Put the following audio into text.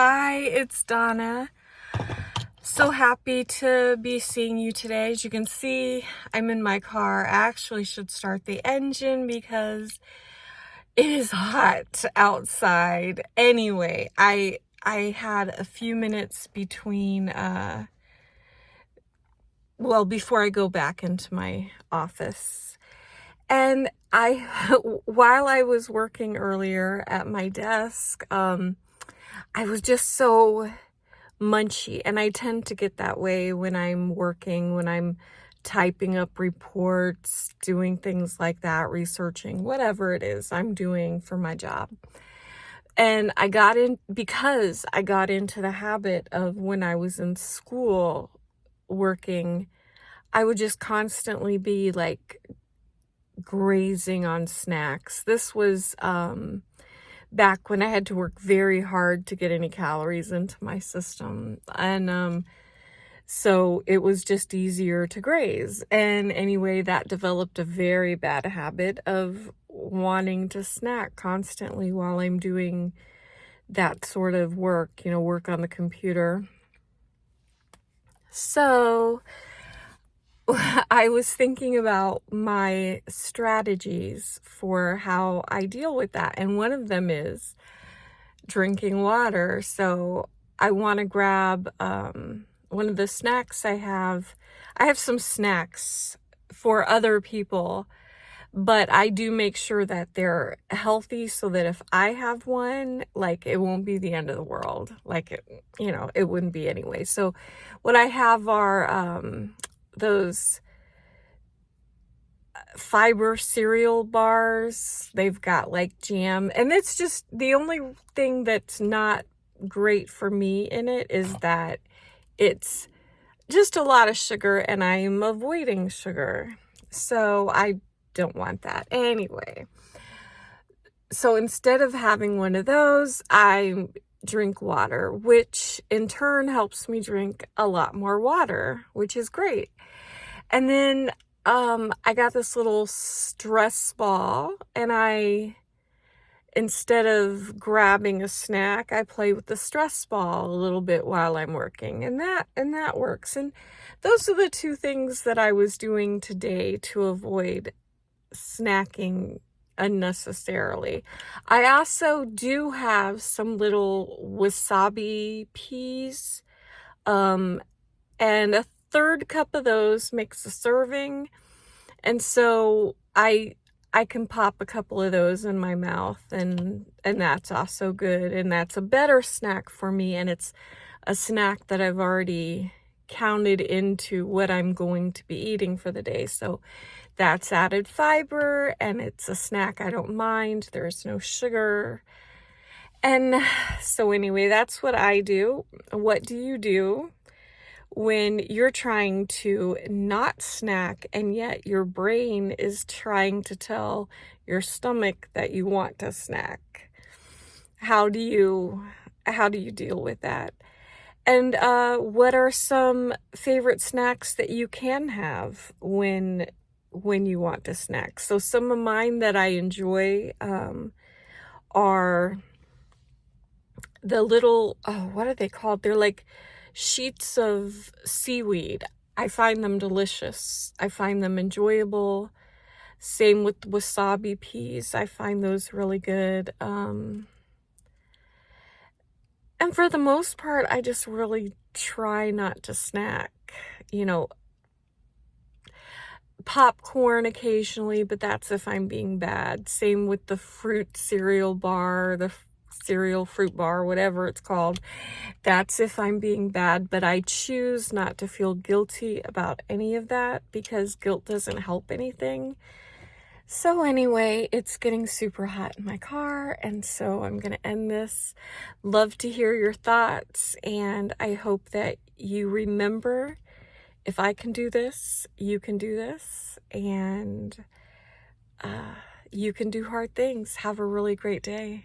Hi, it's Donna. So happy to be seeing you today. As you can see, I'm in my car. I actually should start the engine because it is hot outside. Anyway, I had a few minutes between before I go back into my office. And while I was working earlier at my desk, I was just so munchy, and I tend to get that way when I'm working, when I'm typing up reports, doing things like that, researching, whatever it is I'm doing for my job. And because I got into the habit of when I was in school working, I would just constantly be like grazing on snacks. This was back when I had to work very hard to get any calories into my system. And so it was just easier to graze. And anyway, that developed a very bad habit of wanting to snack constantly while I'm doing that sort of work, work on the computer. So I was thinking about my strategies for how I deal with that. And one of them is drinking water. So I want to grab one of the snacks I have. I have some snacks for other people, but I do make sure that they're healthy so that if I have one, like, it won't be the end of the world. Like, it wouldn't be anyway. So what I have are those fiber cereal bars. They've got like jam, and it's just the only thing that's not great for me in it is that it's just a lot of sugar, and I'm avoiding sugar, so I don't want that anyway. So instead of having one of those, I drink water, which in turn helps me drink a lot more water, which is great. And then I got this little stress ball, and instead of grabbing a snack, I play with the stress ball a little bit while I'm working, and that works. And those are the two things that I was doing today to avoid snacking unnecessarily. I also do have some little wasabi peas, and a third cup of those makes a serving. And so I can pop a couple of those in my mouth, and that's also good, and that's a better snack for me, and it's a snack that I've already counted into what I'm going to be eating for the day. So that's added fiber, and it's a snack I don't mind. There's no sugar. And so anyway, that's what I do. What do you do when you're trying to not snack and yet your brain is trying to tell your stomach that you want to snack? How do you deal with that? And what are some favorite snacks that you can have when you want to snack? So some of mine that I enjoy are the little, what are they called? They're like sheets of seaweed. I find them delicious. I find them enjoyable. Same with wasabi peas. I find those really good. And for the most part, I just really try not to snack. Popcorn occasionally, but that's if I'm being bad. Same with the fruit cereal bar, the cereal fruit bar, whatever it's called. That's if I'm being bad, but I choose not to feel guilty about any of that because guilt doesn't help anything. So anyway, it's getting super hot in my car, and so I'm going to end this. Love to hear your thoughts, and I hope that you remember, if I can do this, you can do this, and you can do hard things. Have a really great day.